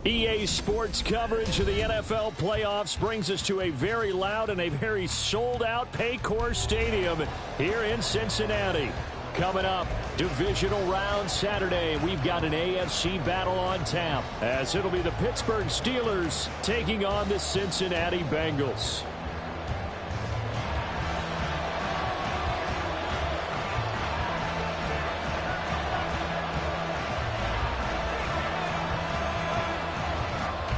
EA Sports coverage of the NFL playoffs brings us to a very loud and a very sold-out Paycor Stadium here in Cincinnati. Coming up, divisional round Saturday, we've got an AFC battle on tap, as it'll be the Pittsburgh Steelers taking on the Cincinnati Bengals.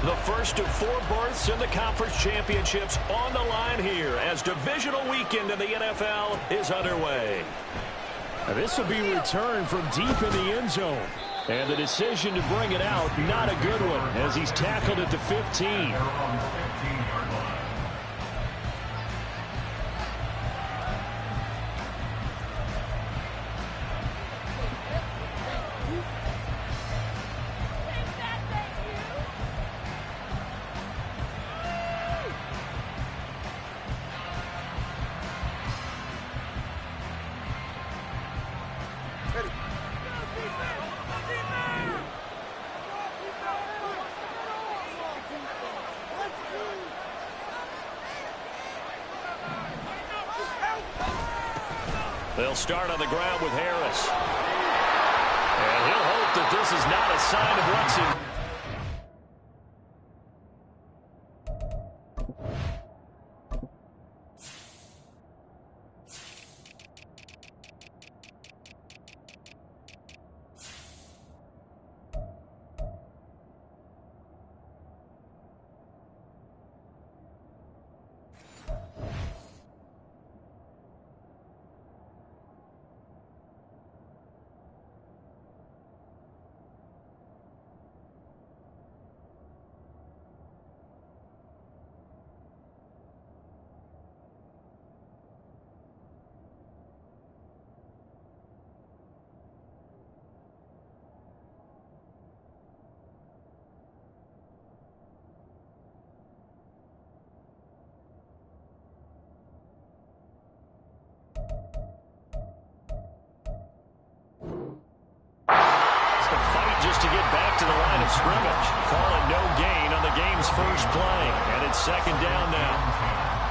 The first of 4 berths in the conference championships on the line here as divisional weekend in the NFL is underway. This will be returned from deep in the end zone. And the decision to bring it out, not a good one, as he's tackled at the 15. They'll start on the ground with Harris. And he'll hope that this is not a sign of what's in. Just to get back to the line of scrimmage. Calling no gain on the game's first play. And it's second down now.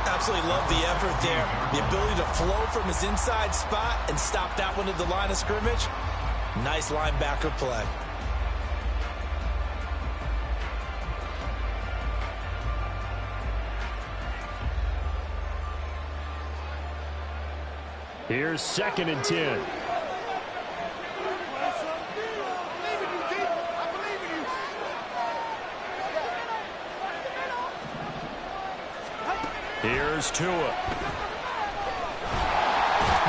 Absolutely love the effort there. The ability to flow from his inside spot and stop that one at the line of scrimmage. Nice linebacker play. Here's 2nd and 10. Here's Tua.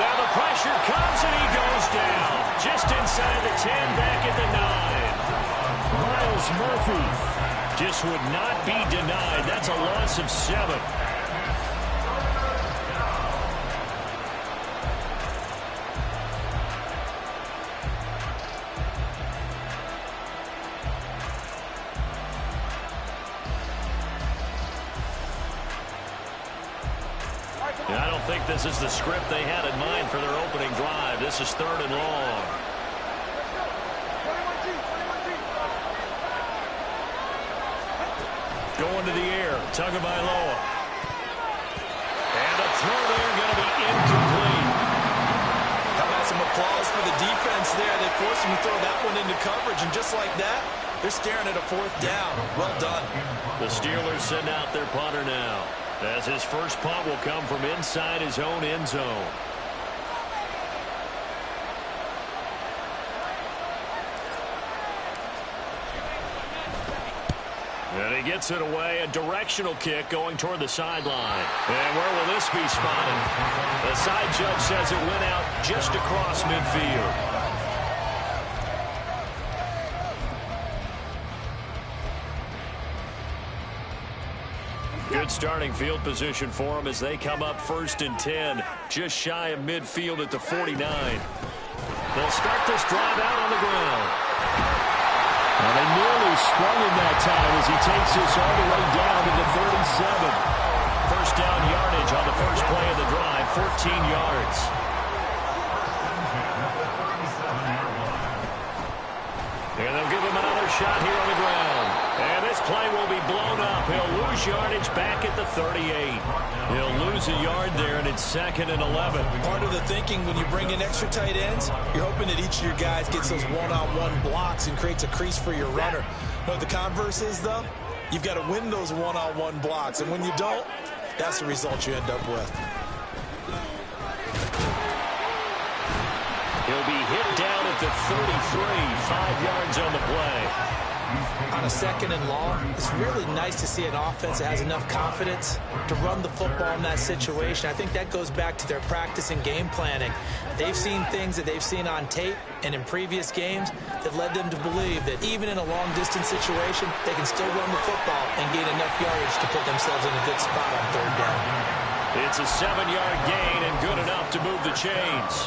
Now the pressure comes and he goes down. Just inside the 10, back at the 9. Miles Murphy just would not be denied. That's a loss of 7. I don't think this is the script they had in mind for their opening drive. This is 3rd and long. Going to the air, Tagovailoa. And the throw there going to be incomplete. How about some applause for the defense there? They forced him to throw that one into coverage, and just like that, they're staring at a 4th down. Well done. The Steelers send out their punter now, as his first punt will come from inside his own end zone. And he gets it away, a directional kick going toward the sideline. And where will this be spotted? The side judge says it went out just across midfield. Different starting field position for them as they come up 1st and 10, just shy of midfield at the 49. They'll start this drive out on the ground. And they nearly sprung him that time as he takes this all the way down to the 37. First down yardage on the first play of the drive, 14 yards. And they'll give him another shot here on the ground. And this play will be blown up. He'll lose yardage back at the 38. He'll lose a yard there, and it's 2nd and 11. Part of the thinking when you bring in extra tight ends, you're hoping that each of your guys gets those one-on-one blocks and creates a crease for your runner. What the converse is, though, you've got to win those one-on-one blocks. And when you don't, that's the result you end up with. He'll be hit down at the 33, 5 yards on the play. On a 2nd and long, it's really nice to see an offense that has enough confidence to run the football in that situation. I think that goes back to their practice and game planning. They've seen things that they've seen on tape and in previous games that led them to believe that even in a long-distance situation, they can still run the football and gain enough yardage to put themselves in a good spot on 3rd down. It's a 7-yard gain and good enough to move the chains.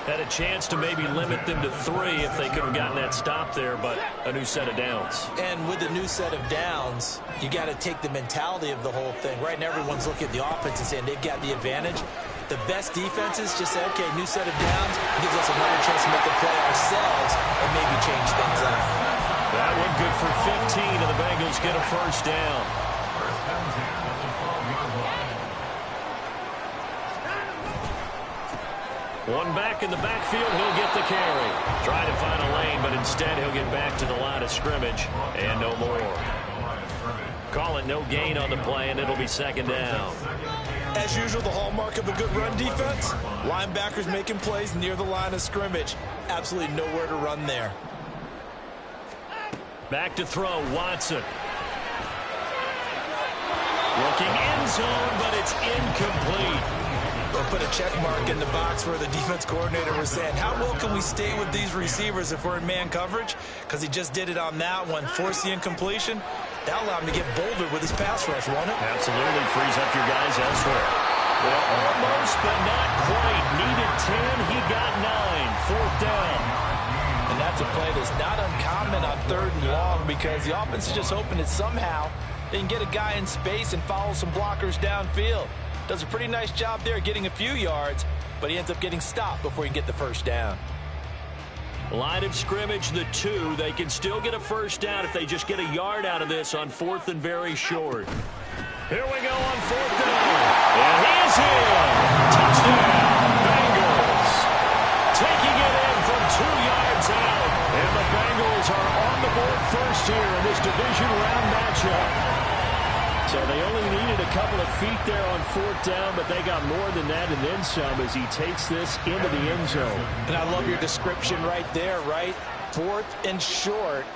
Had a chance to maybe limit them to 3 if they could have gotten that stop there, but a new set of downs. And with the new set of downs, you got to take the mentality of the whole thing. Right now, everyone's looking at the offense and saying they've got the advantage. The best defenses just say, okay, new set of downs gives us another chance to make a play ourselves and maybe change things up. That one good for 15, and the Bengals get a first down. One back in the backfield, he'll get the carry. Try to find a lane, but instead he'll get back to the line of scrimmage, and no more. Call it no gain on the play, and it'll be 2nd down. As usual, the hallmark of a good run defense, linebackers making plays near the line of scrimmage. Absolutely nowhere to run there. Back to throw, Watson. Looking end zone, but it's incomplete. They'll put a check mark in the box where the defense coordinator was saying, how well can we stay with these receivers if we're in man coverage? Because he just did it on that one. Force the incompletion. That'll allow him to get bolder with his pass rush, won't it? Absolutely. Frees up your guys elsewhere. Well, almost, but not quite. Needed 10. He got 9. 4th down. And that's a play that's not uncommon on 3rd and long because the offense is just hoping that somehow they can get a guy in space and follow some blockers downfield. Does a pretty nice job there getting a few yards, but he ends up getting stopped before he can get the first down. Line of scrimmage, the 2. They can still get a first down if they just get a yard out of this on 4th and very short. Here we go on 4th down. And he's in. Touchdown, Bengals. Taking it in from 2 yards out. And the Bengals are on the board first here in this division round matchup. So they only needed a couple of feet there on 4th down, but they got more than that and then some as he takes this into the end zone. And I love your description right there, right? 4th and short.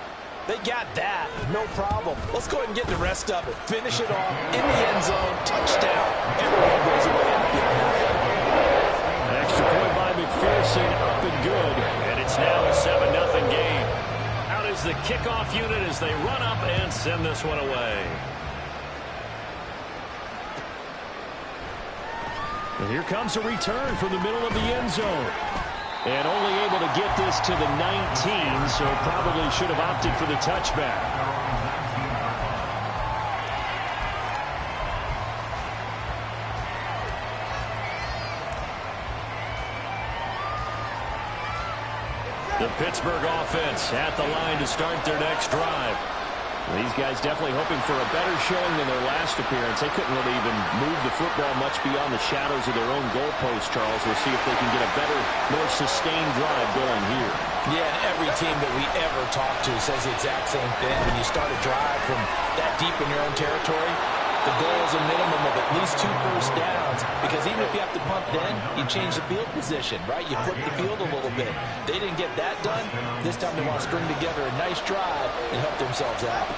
They got that. No problem. Let's go ahead and get the rest of it. Finish it off in the end zone. Touchdown. Everyone goes away happy on that. Extra point by McPherson, up and good. And it's now a 7-0 game. Out is the kickoff unit as they run up and send this one away. And here comes a return from the middle of the end zone. And only able to get this to the 19, so probably should have opted for the touchback. The Pittsburgh offense at the line to start their next drive. These guys definitely hoping for a better showing than their last appearance. They couldn't really even move the football much beyond the shadows of their own goalpost, Charles. We'll see if they can get a better, more sustained drive going here. Yeah, and every team that we ever talk to says the exact same thing. When you start a drive from that deep in your own territory, the goal is a minimum of at least 2 first downs, because even if you have to punt then, you change the field position, right? You flip the field a little bit. They didn't get that done. This time they want to string together a nice drive and help themselves out.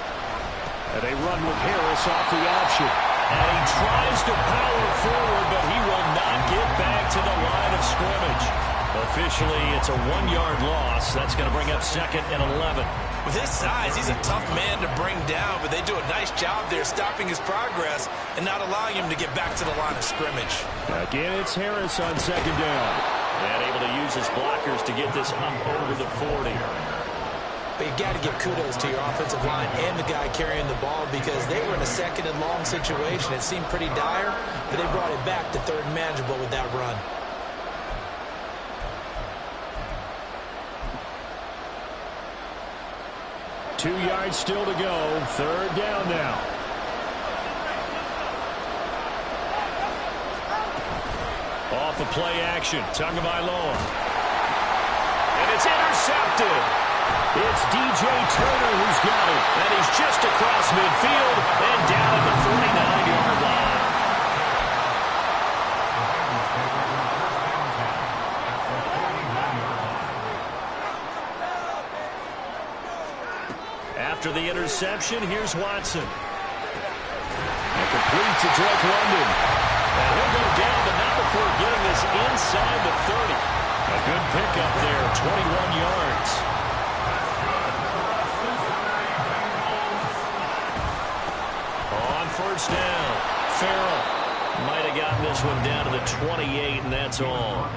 And they run with Harris off the option. And he tries to power forward, but he will not get back to the line of scrimmage. Officially, it's a 1-yard loss. That's going to bring up 2nd and 11. With his size, he's a tough man to bring down, but they do a nice job there stopping his progress and not allowing him to get back to the line of scrimmage. Again, it's Harris on second down. And able to use his blockers to get this up over the 40. But you got to give kudos to your offensive line and the guy carrying the ball because they were in a second and long situation. It seemed pretty dire, but they brought it back to third and manageable with that run. Two yards still to go. Third down now. Off the play action. Tagovailoa. And it's intercepted. It's DJ Turner who's got it. And he's just across midfield and down at the 49-yard line. After the interception, here's Watson. And complete to Drake London. And he'll go down, but not before getting this inside the 30. A good pickup there, 21 yards. On first down, Farrell might have gotten this one down to the 28, and that's all.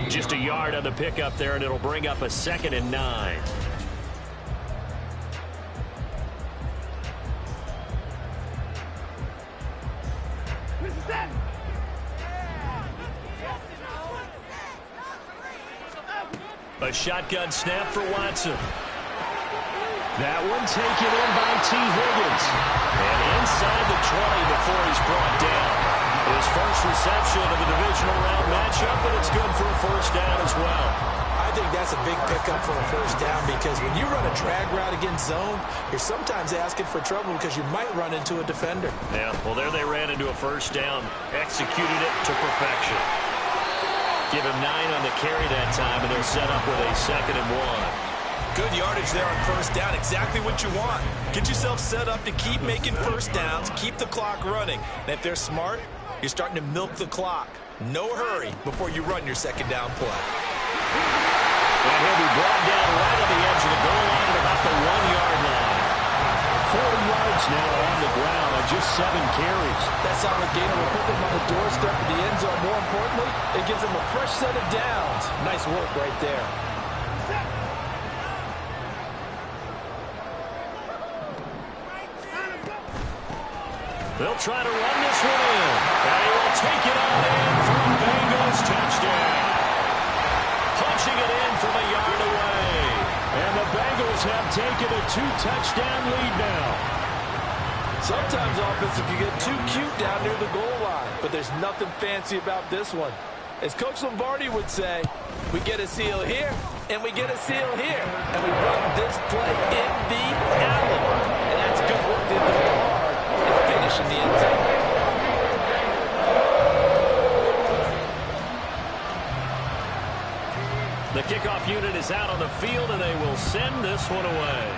Just a yard on the pickup there, and it'll bring up a 2nd and 9. A shotgun snap for Watson. That one taken in by T. Higgins. And inside the 20 before he's brought down. His first reception of the divisional round matchup, and it's good for a first down as well. I think that's a big pickup for a first down because when you run a drag route against zone, you're sometimes asking for trouble because you might run into a defender. Yeah, well, there they ran into a first down. Executed it to perfection. Give him 9 on the carry that time, and they'll set up with a 2nd and 1. Good yardage there on first down. Exactly what you want. Get yourself set up to keep making first downs, keep the clock running. And if they're smart, you're starting to milk the clock. No hurry before you run your 2nd down play. And he'll be brought down right on the edge of the goal line at about the 1-yard line. 40 yards now on the ground on just 7 carries. That solid gainer will put them on the doorstep of the end zone. More importantly, it gives them a fresh set of downs. Nice work right there. They'll try to run this one in. And he will take it on in for a Bengals touchdown. Punching it in from a yard away. And the Bengals have taken a 2-touchdown lead now. Sometimes offensive can get too cute down near the goal line, but there's nothing fancy about this one. As Coach Lombardi would say, we get a seal here, and we get a seal here, and we run this play in the alley. And that's good work to hit the ball hard and finish in the end zone. The kickoff unit is out on the field, and they will send this one away.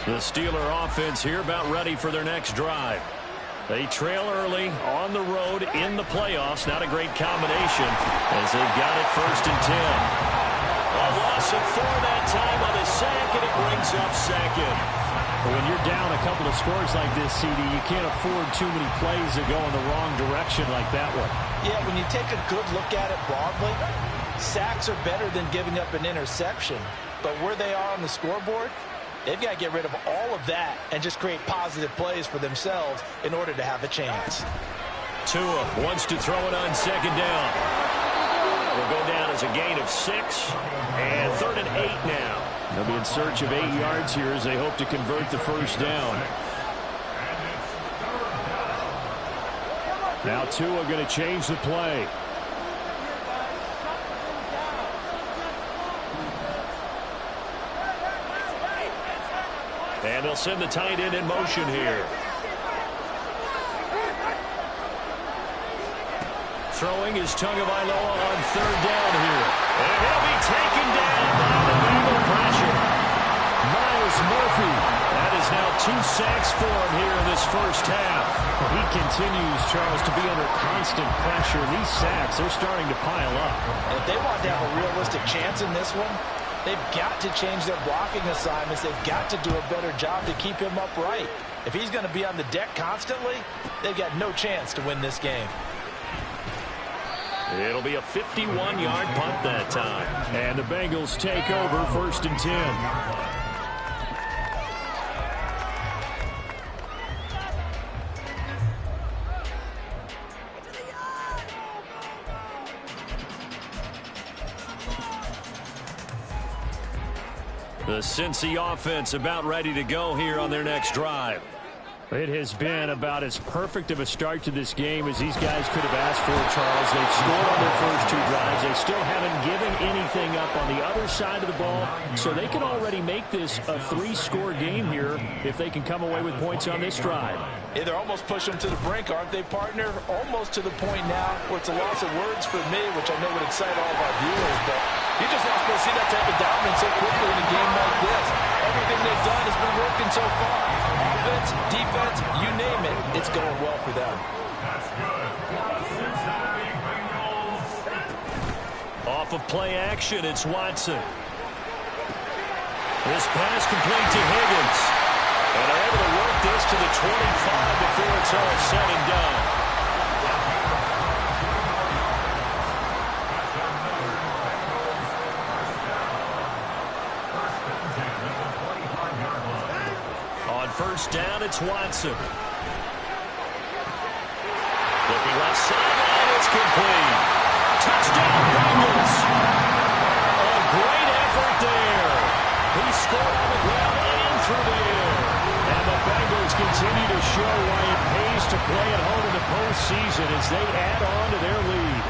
The Steeler offense here about ready for their next drive. They trail early on the road in the playoffs. Not a great combination as they've got it 1st and 10. A loss of 4 that time on the sack, and it brings up 2nd. But when you're down a couple of scores like this, CD, you can't afford too many plays that go in the wrong direction like that one. Yeah, when you take a good look at it broadly, sacks are better than giving up an interception. But where they are on the scoreboard, they've got to get rid of all of that and just create positive plays for themselves in order to have a chance. Tua wants to throw it on 2nd down. Will go down as a gain of 6, and 3rd and 8 now. They'll be in search of 8 yards here as they hope to convert the first down. Now Tua going to change the play. And they'll send the tight end in motion here. Throwing is Tagovailoa on 3rd down here. And he'll be taken down by the Bengal pressure. Miles Murphy. That is now 2 sacks for him here in this first half. He continues, Charles, to be under constant pressure. These sacks, they're starting to pile up. If they want to have a realistic chance in this one, they've got to change their blocking assignments. They've got to do a better job to keep him upright. If he's going to be on the deck constantly, they've got no chance to win this game. It'll be a 51-yard punt that time. And the Bengals take over 1st and 10. The Cincy offense about ready to go here on their next drive. It has been about as perfect of a start to this game as these guys could have asked for, Charles. They've scored on their first 2 drives. They still haven't given anything up on the other side of the ball, so they can already make this a 3-score game here if they can come away with points on this drive. Yeah, they're almost pushing them to the brink, aren't they, partner? Almost to the point now where it's a loss of words for me, which I know would excite all of our viewers, but you're just not supposed to see that type of dominance so quickly in a game like this. Everything they've done has been working so far. Offense, defense, you name it, it's going well for them. Off of play action, it's Watson. This pass complete to Higgins. And they're able to work this to the 25 before it's all said and done. On first down, it's Watson. Looking left sideline, it's complete. Touchdown, Bengals. A great effort there. He scored on the ground and through the air. And the Bengals continue to show why it pays to play at home in the postseason as they add on to their lead.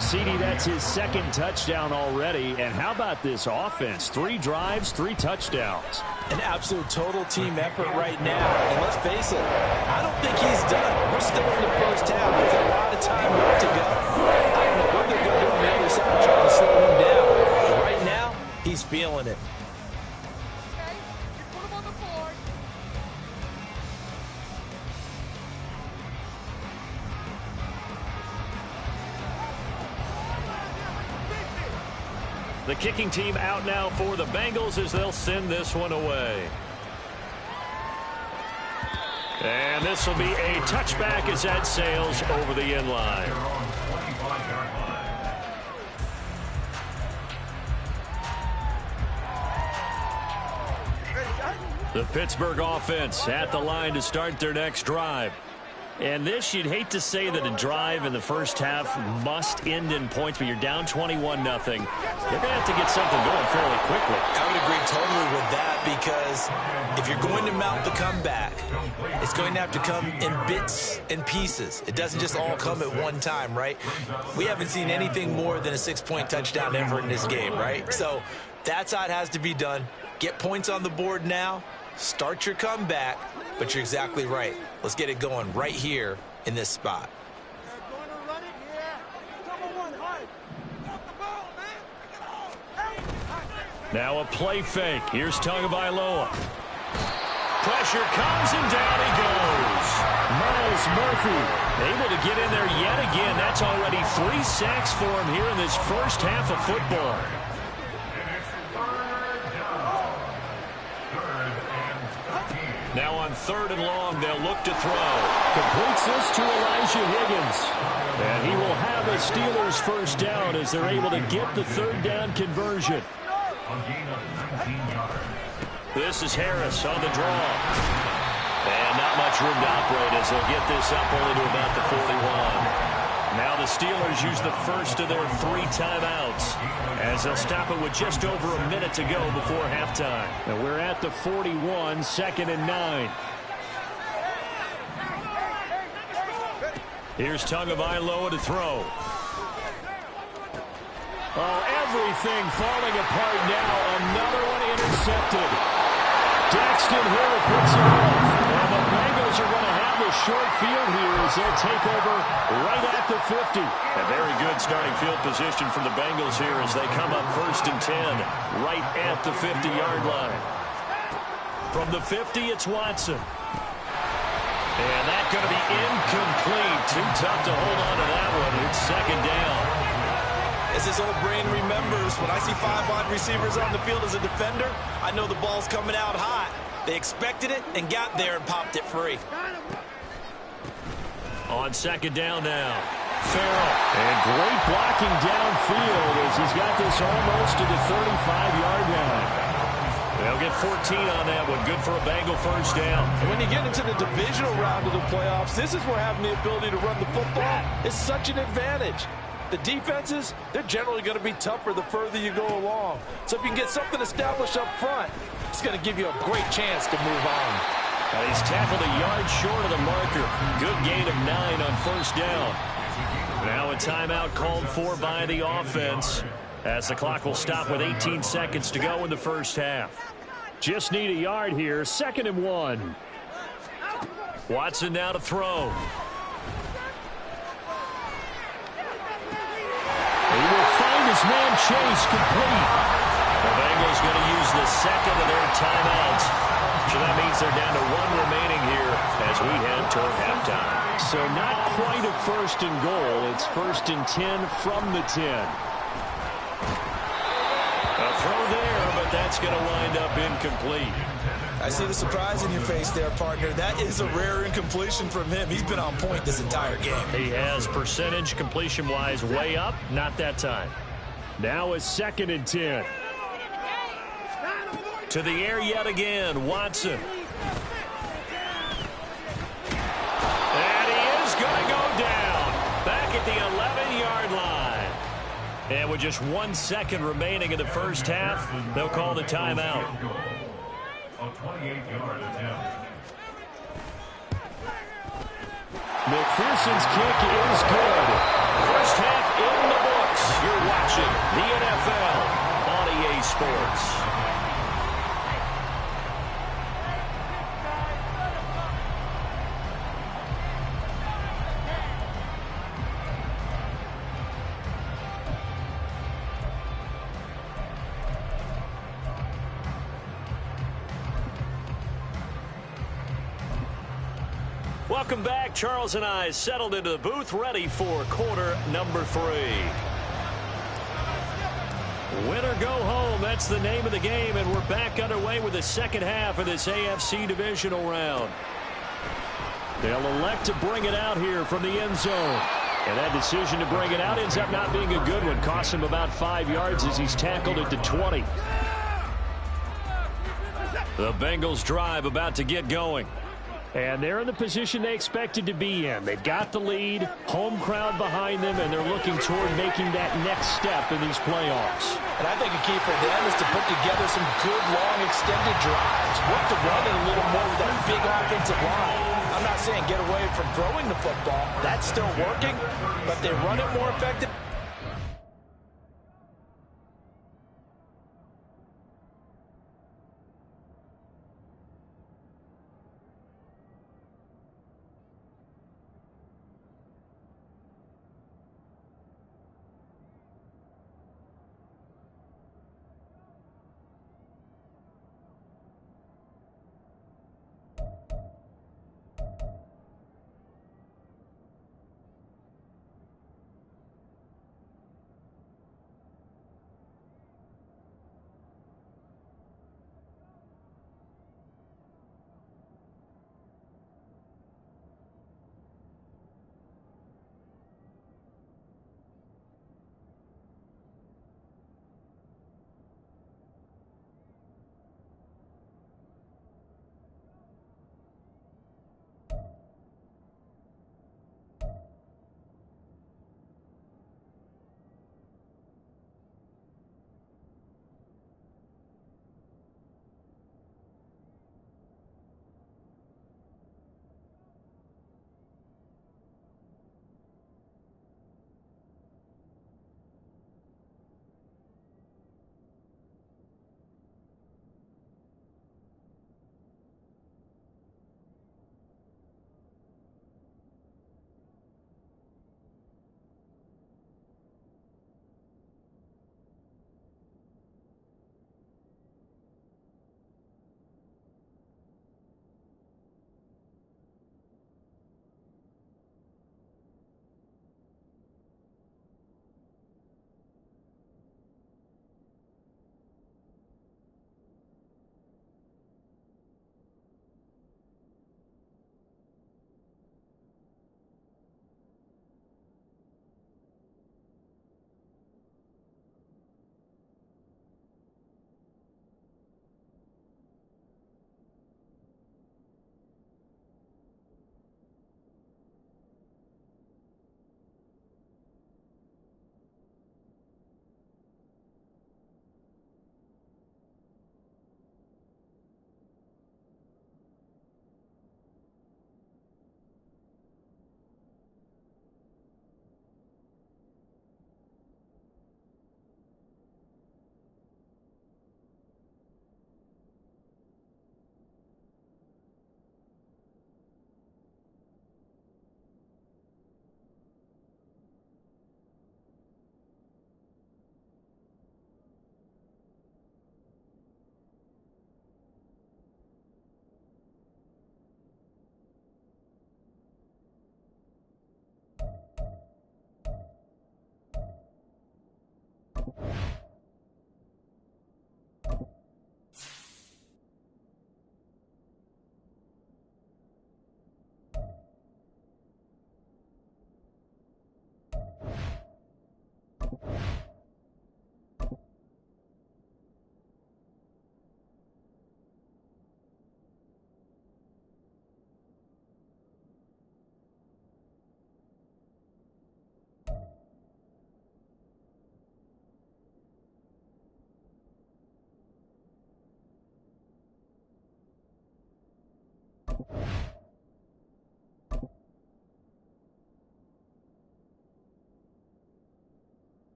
CD, that's his 2nd touchdown already. And how about this offense? 3 drives, 3 touchdowns. An absolute total team effort right now. And let's face it, I don't think he's done. We're still in the first half. There's a lot of time left to go. I don't know what they're going to do on the other side trying to slow him down. But right now, he's feeling it. The kicking team out now for the Bengals as they'll send this one away. And this will be a touchback as that sails over the end line. The Pittsburgh offense at the line to start their next drive. And this, you'd hate to say that a drive in the first half must end in points, but you're down 21-0. They're going to have to get something going fairly quickly. I would agree totally with that because if you're going to mount the comeback, it's going to have to come in bits and pieces. It doesn't just all come at one time, right? We haven't seen anything more than a 6-point touchdown ever in this game, right? So that's how it has to be done. Get points on the board now. Start your comeback, but you're exactly right. Let's get it going right here in this spot. Now a play fake. Here's Tagovailoa. Pressure comes and down he goes. Miles Murphy able to get in there yet again. That's already 3 sacks for him here in this first half of football. Now on 3rd and long, they'll look to throw. Completes this to Elijah Higgins. And he will have a Steelers first down as they're able to get the 3rd down conversion. This is Harris on the draw. And not much room to operate as they'll get this up only to about the 41. Now the Steelers use the first of their 3 timeouts as they'll stop it with just over a minute to go before halftime. And we're at the 41, 2nd and 9. Here's Tagovailoa to throw. Oh, everything falling apart now. Another one intercepted. Daxton Hill puts it off. And the Bengals are going to have the short field here as they'll take over right at the 50. A very good starting field position for the Bengals here as they come up 1st and 10 right at the 50-yard line. From the 50, it's Watson. And that's going to be incomplete. Too tough to hold on to that one. It's 2nd down. As his old brain remembers, when I see 5 wide receivers on the field as a defender, I know the ball's coming out hot. They expected it and got there and popped it free. On 2nd down now, Farrell. And great blocking downfield as he's got this almost to the 35-yard line. They'll get 14 on that one. Good for a Bengal 1st down. And when you get into the divisional round of the playoffs, this is where having the ability to run the football is such an advantage. The defenses, they're generally going to be tougher the further you go along. So if you can get something established up front, it's going to give you a great chance to move on. He's tackled a yard short of the marker. Good gain of 9 on 1st down. Now a timeout called for by the offense as the clock will stop with 18 seconds to go in the 1st half. Just need a yard here. 2nd and 1. Watson now to throw. He will find his man Chase complete. The Bengals going to use the 2nd of their timeouts. So that means they're down to 1 remaining here as we head toward halftime. So not quite a 1st and goal. It's 1st and 10 from the 10. A throw there, but that's going to wind up incomplete. I see the surprise in your face there, partner. That is a rare incompletion from him. He's been on point this entire game. He has percentage completion-wise way up. Not that time. Now a 2nd and 10. To the air yet again, Watson. And he is going to go down. Back at the 11-yard line. And with just 1 second remaining in the 1st half, they'll call the timeout. A 28-yard attempt. McPherson's kick is good. 1st half in the books. You're watching the NFL on EA Sports. Welcome back. Charles and I settled into the booth, ready for quarter number 3. Win or go home, that's the name of the game, and we're back underway with the 2nd half of this AFC divisional round. They'll elect to bring it out here from the end zone. And that decision to bring it out ends up not being a good one. Costs him about 5 yards as he's tackled at the 20. The Bengals drive about to get going. And they're in the position they expected to be in. They've got the lead, home crowd behind them, and they're looking toward making that next step in these playoffs. And I think a key for them is to put together some good, long, extended drives. Work the run a little more with that big offensive line. I'm not saying get away from throwing the football. That's still working, but they run it more effective.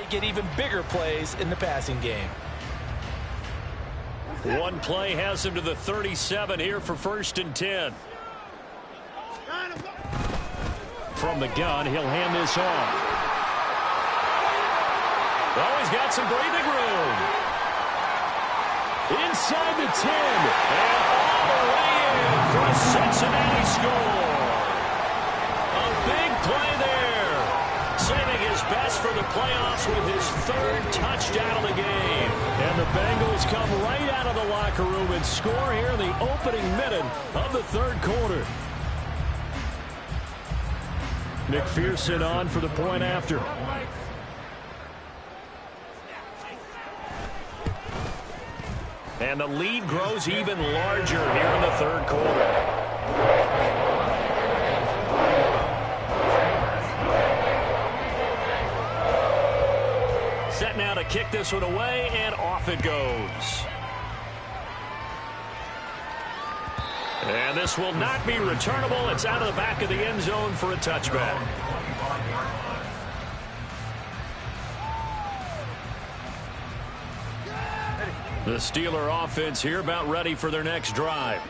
might get even bigger plays in the passing game. One play has him to the 37 here for 1st and 10. From the gun, he'll hand this off. Oh, he's got some breathing room. Inside the 10. And all the way in for a Cincinnati score. A big play there. Saving his best for the playoffs with his 3rd touchdown of the game. And the Bengals come right out of the locker room and score here in the opening minute of the 3rd quarter. McPherson on for the point after. And the lead grows even larger here in the 3rd quarter. Set now to kick this one away, and off it goes. And this will not be returnable. It's out of the back of the end zone for a touchback. The Steeler offense here about ready for their next drive.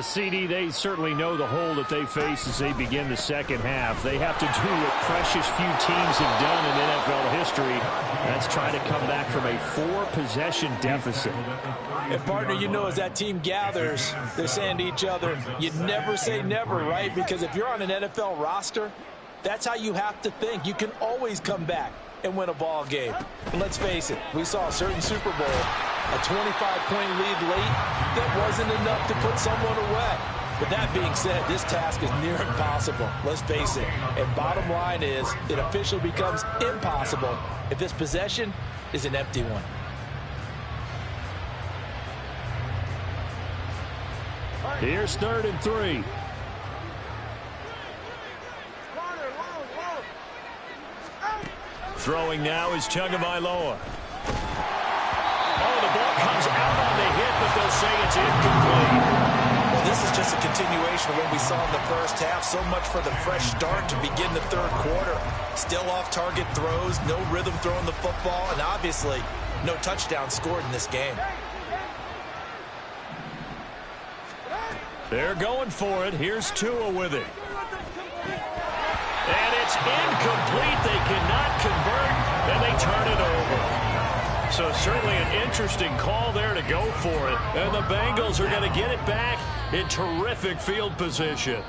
CD, they certainly know the hole that they face as they begin the second half. They have to do what precious few teams have done in NFL history. That's try to come back from a 4-possession deficit. And, partner, you know, as that team gathers, they're saying to each other, you never say never, right? Because if you're on an NFL roster, that's how you have to think. You can always come back and win a ball game. And let's face it, we saw a certain Super Bowl, a 25-point lead late that wasn't enough to put someone away. But that being said, this task is near impossible. Let's face it. And bottom line is, it officially becomes impossible if this possession is an empty one. Here's 3rd and 3. Throwing now is Tagovailoa. Oh, the ball comes out on the hit, but they'll say it's incomplete. Well, this is just a continuation of what we saw in the first half. So much for the fresh start to begin the 3rd quarter. Still off-target throws, no rhythm throwing the football, and obviously no touchdown scored in this game. They're going for it. Here's Tua with it. And it's incomplete. They cannot convert, and they turn it over. So certainly an interesting call there to go for it. And the Bengals are going to get it back in terrific field position.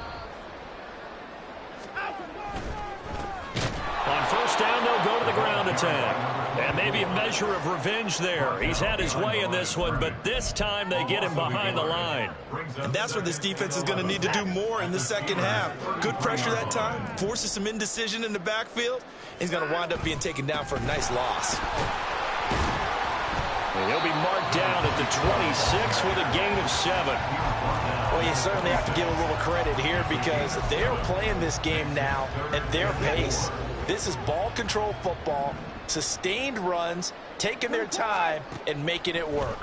On 1st down, they'll go to the ground attack. And maybe a measure of revenge there. He's had his way in this one, but this time they get him behind the line. And that's where this defense is going to need to do more in the second half. Good pressure that time, forces some indecision in the backfield. He's going to wind up being taken down for a nice loss. And he'll be marked down at the 26 with a gain of 7. Well, you certainly have to give a little credit here because they're playing this game now at their pace. This is ball control football, sustained runs, taking their time, and making it work.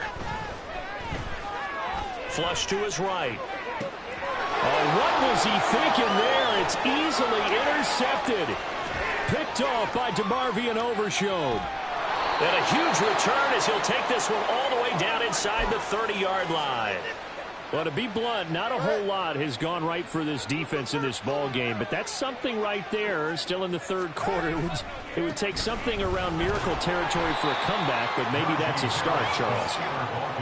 Flush to his right. Oh, what was he thinking there? It's easily intercepted. Picked off by DeMarvion Overshown. And a huge return as he'll take this one all the way down inside the 30-yard line. Well, to be blunt, not a whole lot has gone right for this defense in this ball game, but that's something right there. Still in the 3rd quarter, it would take something around miracle territory for a comeback, but maybe that's a start, Charles.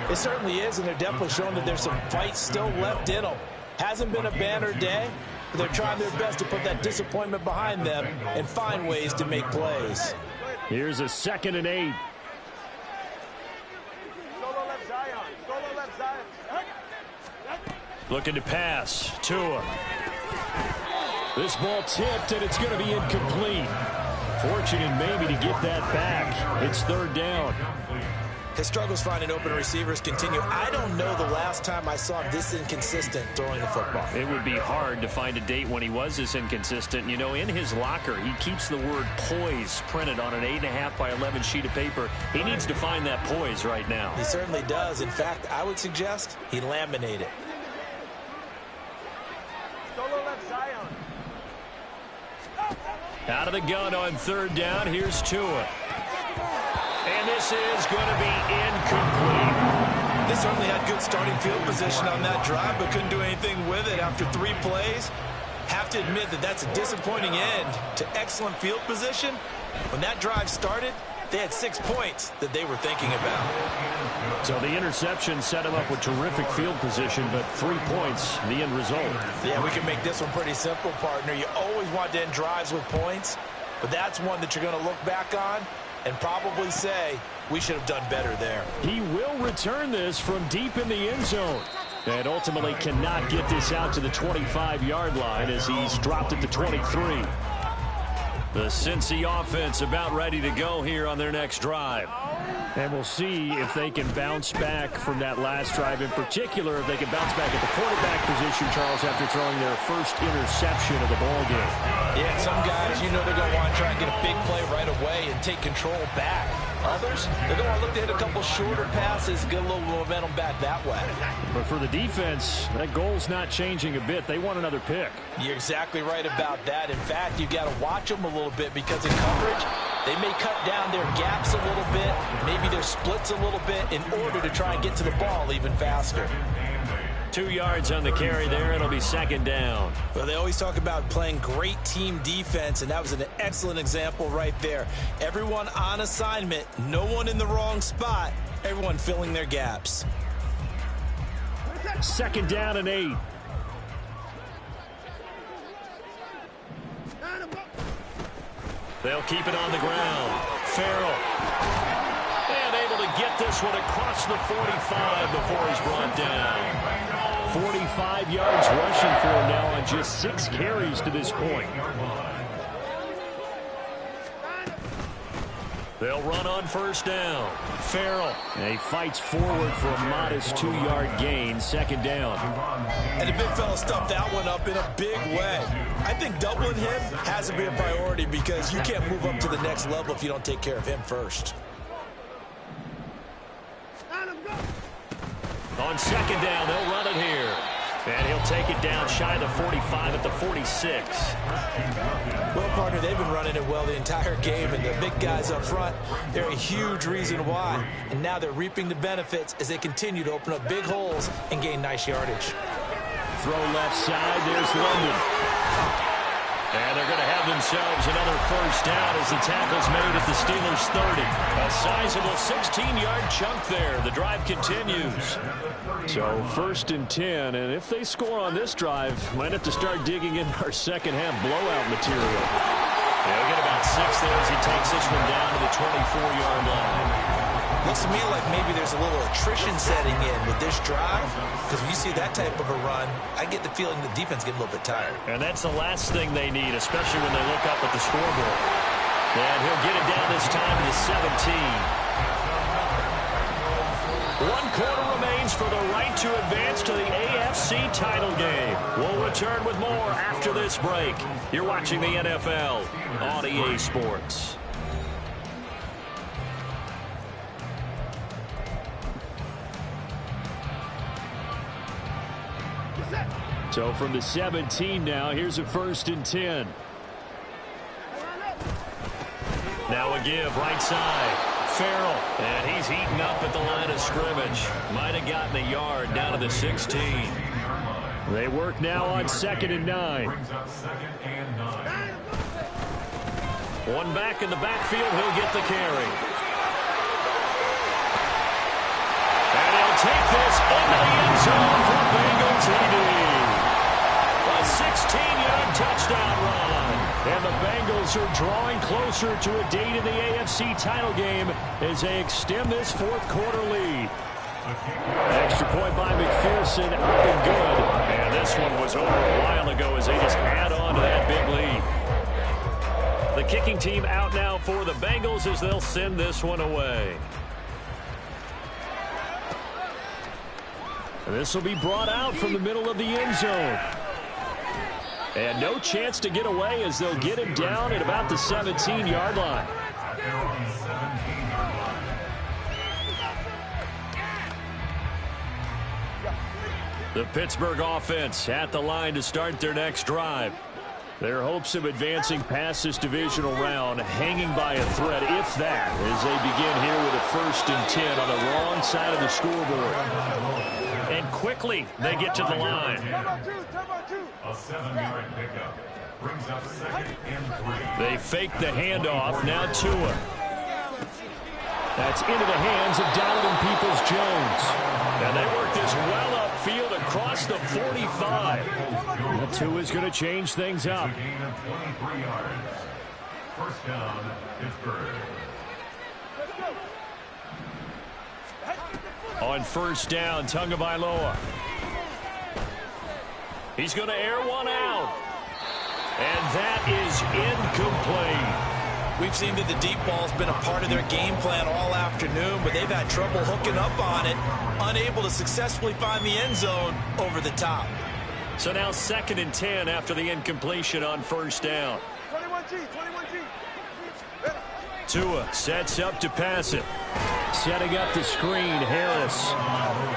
It certainly is, and they're definitely showing that there's some fight still left in them. Hasn't been a banner day, but they're trying their best to put that disappointment behind them and find ways to make plays. Here's a 2nd and 8. Looking to pass. Tua. This ball tipped, and it's going to be incomplete. Fortunate maybe to get that back. It's 3rd down. His struggles finding open receivers continue. I don't know the last time I saw him this inconsistent throwing the football. It would be hard to find a date when he was this inconsistent. You know, in his locker, he keeps the word poise printed on an 8.5 by 11 sheet of paper. He needs to find that poise right now. He certainly does. In fact, I would suggest he laminate it. Out of the gun on 3rd down. Here's Tua. this is going to be incomplete. They certainly had good starting field position on that drive, but couldn't do anything with it after 3 plays. Have to admit that that's a disappointing end to excellent field position. When that drive started, they had 6 points that they were thinking about. So the interception set him up with terrific field position, but 3 points, the end result. Yeah, we can make this one pretty simple, partner. You always want to end drives with points, but that's one that you're going to look back on and probably say, we should have done better there. He will return this from deep in the end zone. And ultimately cannot get this out to the 25-yard line as he's dropped at the 23. The Cincy offense about ready to go here on their next drive. And we'll see if they can bounce back from that last drive in particular, if they can bounce back at the quarterback position, Charles, after throwing their first interception of the ball game. Yeah, some guys, you know they're going to want to try and get a big play right away and take control back. Others, they're going to look to hit a couple shorter passes, get a little momentum back that way. But for the defense, that goal's not changing a bit. They want another pick. You're exactly right about that. In fact, you've got to watch them a little bit because in coverage, they may cut down their gaps a little bit, maybe their splits a little bit in order to try and get to the ball even faster. 2 yards on the carry there. It'll be second down. Well, they always talk about playing great team defense, and that was an excellent example right there. Everyone on assignment, no one in the wrong spot, everyone filling their gaps. Second down and 8. They'll keep it on the ground. Farrell. And able to get this one across the 45 before he's brought down. 45 yards rushing for him now on just 6 carries to this point. They'll run on first down. Farrell. And he fights forward for a modest 2-yard gain. Second down. And the big fella stuffed that one up in a big way. I think doubling him has to be a priority because you can't move up to the next level if you don't take care of him first. On second down, they'll run it here. And he'll take it down shy of the 45 at the 46. Well, partner, they've been running it well the entire game, and the big guys up front, they're a huge reason why. And now they're reaping the benefits as they continue to open up big holes and gain nice yardage. Throw left side, there's London. And they're going to have themselves another first down as the tackle's made at the Steelers' 30. A sizable 16-yard chunk there. The drive continues. So first and 10, and if they score on this drive, might have to start digging in our second-half blowout material. Yeah, we'll get about 6 there as he takes this one down to the 24-yard line. Looks to me like maybe there's a little attrition setting in with this drive, because when you see that type of a run, I get the feeling the defense getting a little bit tired. And that's the last thing they need, especially when they look up at the scoreboard. And he'll get it down this time to the 17. 1 quarter remains for the right to advance to the AFC title game. We'll return with more after this break. You're watching the NFL on EA Sports. So from the 17 now, here's a first and 10. Now a give, right side. Farrell, and he's heating up at the line of scrimmage. Might have gotten a yard down to the 16. They work now on second and 9. One back in the backfield, he'll get the carry. And he'll take this into the end zone for Bengals TD. A 16-yard touchdown run. And the Bengals are drawing closer to a date in the AFC title game as they extend this fourth quarter lead. Extra point by McPherson, up and good. And this one was over a while ago as they just add on to that big lead. The kicking team out now for the Bengals as they'll send this one away. And this will be brought out from the middle of the end zone. And no chance to get away as they'll get him down at about the 17-yard line. The Pittsburgh offense at the line to start their next drive. Their hopes of advancing past this divisional round hanging by a thread, if that, as they begin here with a 1st and 10 on the wrong side of the scoreboard. And quickly they get to the line. A 7-yard pickup brings up 2nd and 3. They fake the handoff. Now Tua. That's into the hands of Donovan Peoples-Jones. And they work this well upfield across the 45. Tua's going to change things up. A gain of 23 yards. 1st down, Pittsburgh. On 1st down, Tagovailoa. He's going to air one out. And that is incomplete. We've seen that the deep ball's been a part of their game plan all afternoon, but they've had trouble hooking up on it, unable to successfully find the end zone over the top. So now 2nd and 10 after the incompletion on 1st down. 21G. Tua sets up to pass it. Setting up the screen, Harris.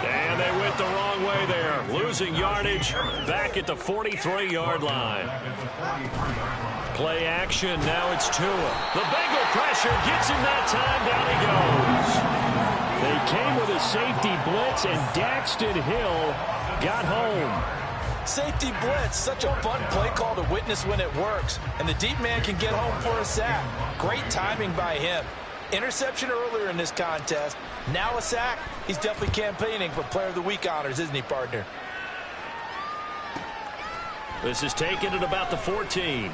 And they went the wrong way there. Losing yardage back at the 43-yard line. Play action, now it's Tua. The Bengal pressure gets him that time, down he goes. They came with a safety blitz, and Daxton Hill got home. Safety blitz, such a fun play call to witness when it works. And the deep man can get home for a sack. Great timing by him. Interception earlier in this contest. Now a sack. He's definitely campaigning for Player of the Week honors, isn't he, partner? This is taken at about the 14.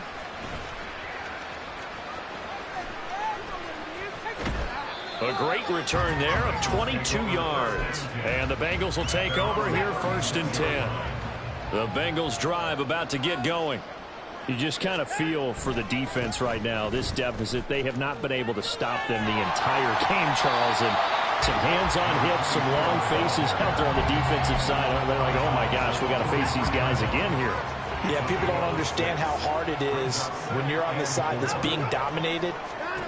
A great return there of 22 yards. And the Bengals will take over here 1st and 10. The Bengals drive about to get going. You just kind of feel for the defense right now. This deficit, they have not been able to stop them the entire game, Charles. And some hands on hips, some long faces out there on the defensive side. They're like, oh my gosh, we got to face these guys again here. Yeah, people don't understand how hard it is when you're on the side that's being dominated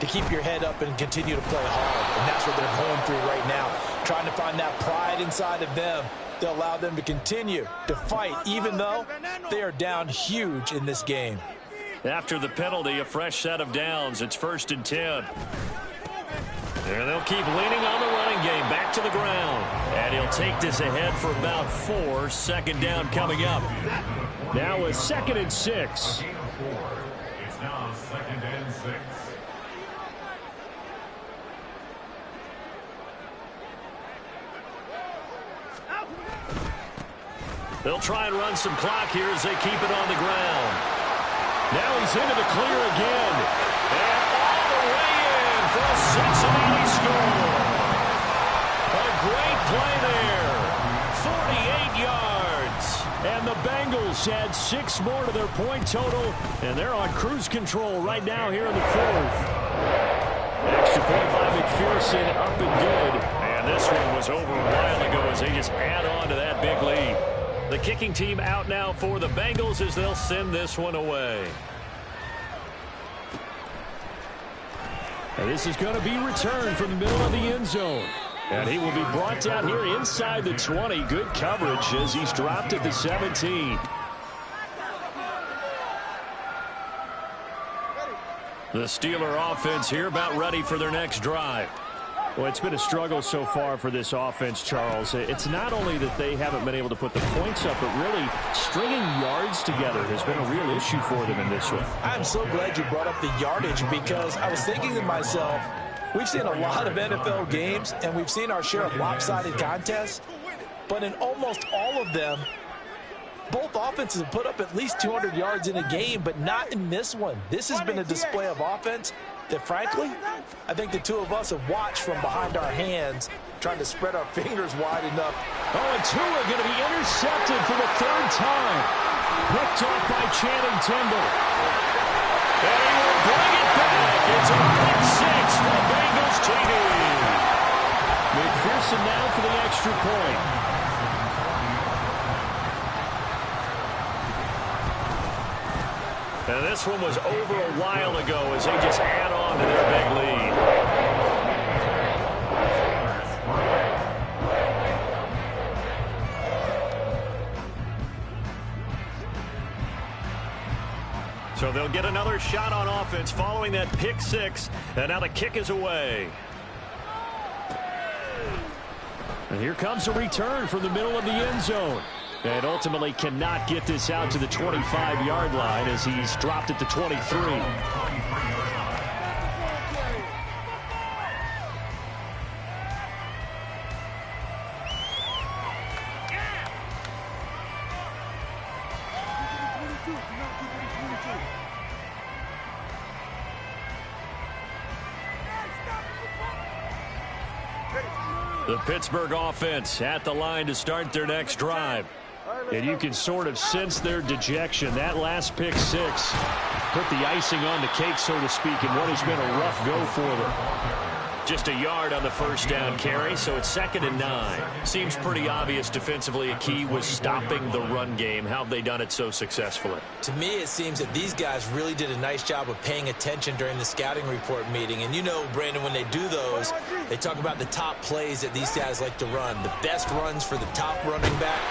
to keep your head up and continue to play hard. And that's what they're going through right now, trying to find that pride inside of them to allow them to continue to fight, even though they are down huge in this game. After the penalty, a fresh set of downs. It's 1st and 10. And they'll keep leaning on the running game. Back to the ground. And he'll take this ahead for about 4. 2nd down coming up. Now a 2nd and 6. It's now 2nd and 6. They'll try and run some clock here as they keep it on the ground. Now he's into the clear again. And all the way in for a Cincinnati score. A great play there. 48 yards. And the Bengals add 6 more to their point total. And they're on cruise control right now here in the 4th. Extra point by McPherson, up and good. And this one was over a while ago as they just add on to that big lead. The kicking team out now for the Bengals as they'll send this one away. And this is going to be returned from the middle of the end zone. And he will be brought down here inside the 20. Good coverage as he's dropped at the 17. The Steeler offense here about ready for their next drive. Well, it's been a struggle so far for this offense, Charles. It's not only that they haven't been able to put the points up, but really stringing yards together has been a real issue for them in this one. I'm so glad you brought up the yardage because I was thinking to myself, we've seen a lot of NFL games and we've seen our share of lopsided contests, but in almost all of them, both offenses have put up at least 200 yards in a game, but not in this one. This has been a display of offense that, frankly, I think the two of us have watched from behind our hands, trying to spread our fingers wide enough. Oh, and Tua going to be intercepted for the 3rd time. Picked off by Channing Tindall. And he will bring it back. It's a pick 6 for the Bengals TD. McPherson now for the extra point. And this one was over a while ago as they just add on to their big lead. get another shot on offense following that pick six. And now the kick is away. And here comes a return from the middle of the end zone. And ultimately cannot get this out to the 25-yard line as he's dropped at the 23. The Pittsburgh offense at the line to start their next drive. And you can sort of sense their dejection. That last pick six put the icing on the cake, so to speak, in what has been a rough go for them. Just a yard on the first down carry, so it's 2nd and 9. Seems pretty obvious defensively a key was stopping the run game. How have they done it so successfully? To me, it seems that these guys really did a nice job of paying attention during the scouting report meeting. And you know, Brandon, when they do those, they talk about the top plays that these guys like to run. The best runs for the top running back,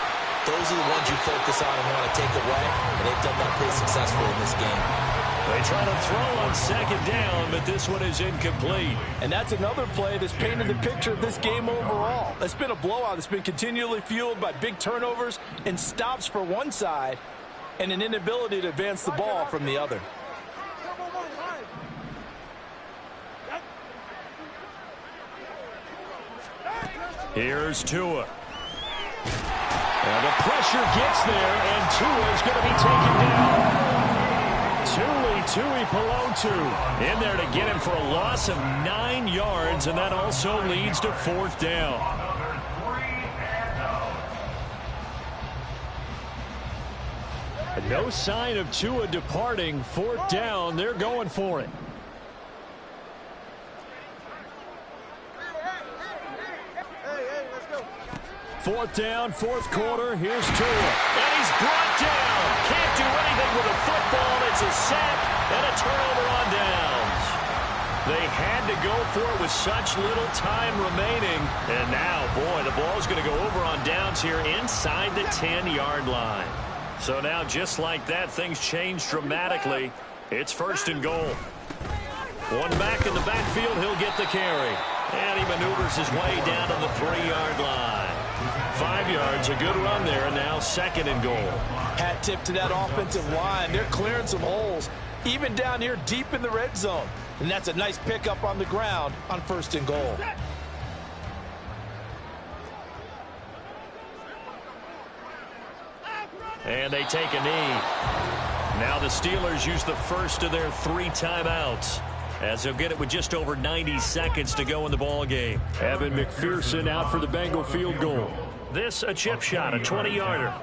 those are the ones you focus on and want to take away. And they've done that pretty successfully in this game. They try to throw on 2nd down, but this one is incomplete. And that's another play that's painted the picture of this game overall. It's been a blowout. It's been continually fueled by big turnovers and stops for one side and an inability to advance the ball from the other. Here's Tua. And the pressure gets there, and Tua is going to be taken down. Tuipulotu in there to get him for a loss of 9 yards, and that also leads to 4th down. No sign of Tua departing. 4th down. They're going for it. Fourth down, 4th quarter. Here's Tua. And he's brought down. Can't do anything with a football. It's a sack and a turnover on downs. They had to go for it with such little time remaining. And now, boy, the ball's going to go over on downs here inside the 10-yard line. So now, just like that, things change dramatically. It's 1st and goal. One back in the backfield. He'll get the carry. And he maneuvers his way down to the 3-yard line. 5 yards, a good run there, and now 2nd and goal. Hat tip to that offensive line. They're clearing some holes, even down here deep in the red zone. And that's a nice pickup on the ground on 1st and goal. And they take a knee. Now the Steelers use the first of their 3 timeouts, as they'll get it with just over 90 seconds to go in the ball game. Evan McPherson out for the Bengal field goal. This a chip shot, a 20-yarder.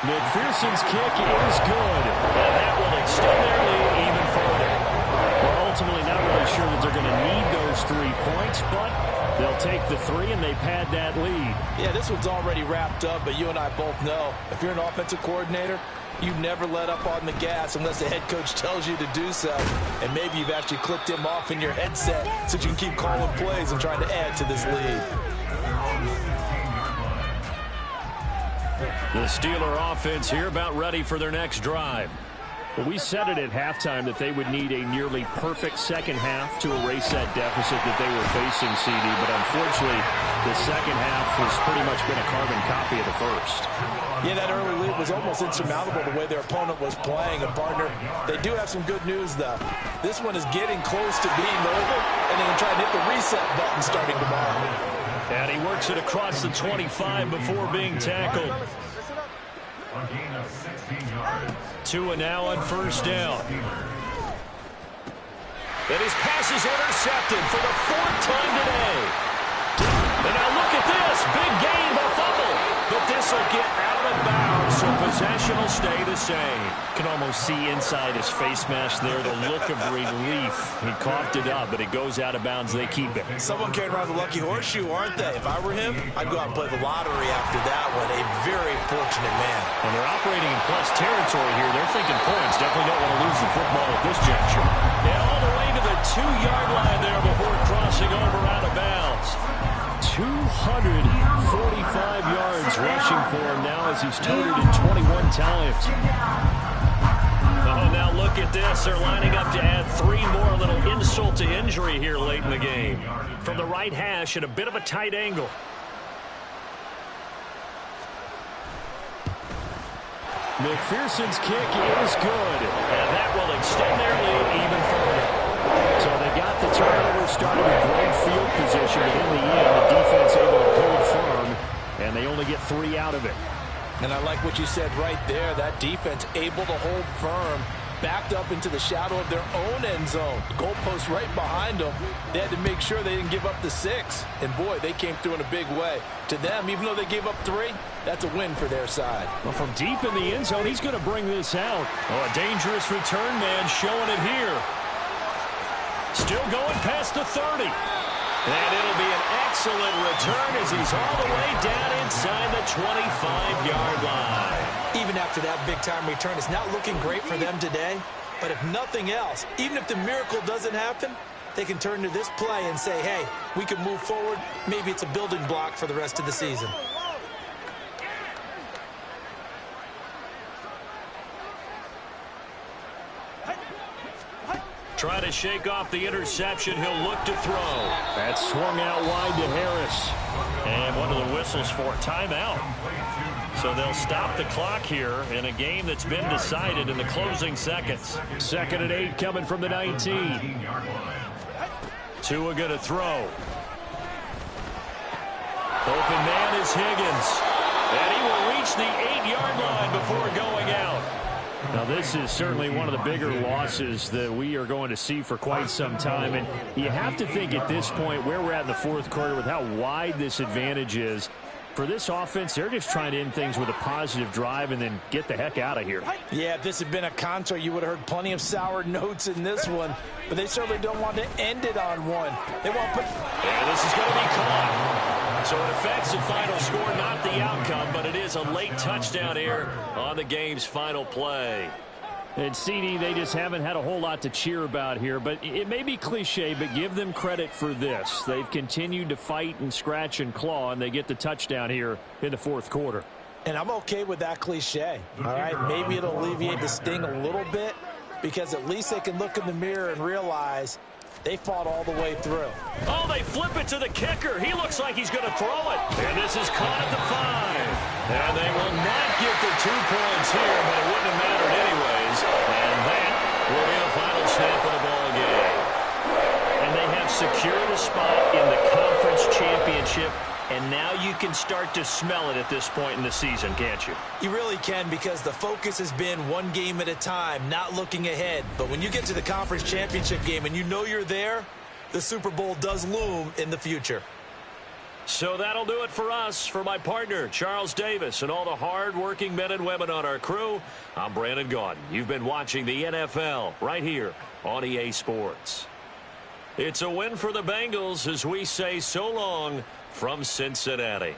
McPherson's kick is good, and that will extend their lead even further. We're ultimately not really sure that they're going to need those 3 points, but they'll take the 3 and they pad that lead. Yeah, this one's already wrapped up, but you and I both know if you're an offensive coordinator, you never let up on the gas unless the head coach tells you to do so. And maybe you've actually clicked him off in your headset so you can keep calling plays and trying to add to this lead. The Steeler offense here about ready for their next drive. Well, we said it at halftime that they would need a nearly perfect second half to erase that deficit that they were facing, CD. But unfortunately, the second half has pretty much been a carbon copy of the first. Yeah, that early lead was almost insurmountable the way their opponent was playing. And, partner, they do have some good news, though. This one is getting close to being over, and they're going to try and hit the reset button starting tomorrow. And he works it across the 25 before being tackled. A gain of 16 yards. Tua now on 1st down. And his pass is intercepted for the 4th time today. And now look at this. Big gain, a fumble. But this will get out of bounds, so possession will stay the same. You can almost see inside his face mask there the look of relief. He coughed it up, but it goes out of bounds. They keep it. Someone carrying around the lucky horseshoe, aren't they? If I were him, I'd go out and play the lottery after that one. A very fortunate man. And they're operating in plus territory here. They're thinking points. Definitely don't want to lose the football at this juncture. And all the way to the 2-yard line there before crossing over out of bounds. 245 yards rushing for him now as he's toted it 21 times. Yes, they're lining up to add 3 more, a little insult to injury here late in the game. From the right hash at a bit of a tight angle. McPherson's kick is good, and that will extend their lead even further. So they got the turnover, started with great field position, but in the end, the defense able to hold firm, and they only get 3 out of it. And I like what you said right there. That defense able to hold firm, backed up into the shadow of their own end zone. The goalpost right behind them. They had to make sure they didn't give up the 6. And, boy, they came through in a big way. To them, even though they gave up 3, that's a win for their side. Well, from deep in the end zone, he's going to bring this out. Oh, a dangerous return man showing it here. Still going past the 30. And it'll be an excellent return as he's all the way down inside the 25-yard line. Even after that big-time return, it's not looking great for them today. But if nothing else, even if the miracle doesn't happen, they can turn to this play and say, hey, we can move forward. Maybe it's a building block for the rest of the season. Try to shake off the interception. He'll look to throw. That swung out wide to Harris. And one of the whistles for timeout. So they'll stop the clock here in a game that's been decided in the closing seconds. 2nd and 8 coming from the 19. Tua going to throw. Open man is Higgins. And he will reach the 8-yard line before going out. Now, this is certainly one of the bigger losses that we are going to see for quite some time. And you have to think at this point where we're at in the 4th quarter with how wide this advantage is. For this offense, they're just trying to end things with a positive drive and then get the heck out of here. Yeah, if this had been a concert, you would have heard plenty of sour notes in this one. But they certainly don't want to end it on one. They want to put... And this is going to be caught. So it affects the final score, not the outcome, but it is a late touchdown here on the game's final play. And CD, they just haven't had a whole lot to cheer about here, but it may be cliche, but give them credit for this. They've continued to fight and scratch and claw, and they get the touchdown here in the 4th quarter. And I'm okay with that cliche. All right, maybe it'll alleviate the sting a little bit because at least they can look in the mirror and realize they fought all the way through. Oh, they flip it to the kicker. He looks like he's going to throw it. And this is caught at the 5. And they will not get the 2 points here, but it wouldn't have mattered anyways. And that will be the final snap of the ball game. And they have secured a spot in the conference championship. And now you can start to smell it at this point in the season, can't you? You really can, because the focus has been one game at a time, not looking ahead. But when you get to the conference championship game and you know you're there, the Super Bowl does loom in the future. So that'll do it for us. For my partner, Charles Davis, and all the hard-working men and women on our crew, I'm Brandon Gaudin. You've been watching the NFL right here on EA Sports. It's a win for the Bengals as we say so long from Cincinnati.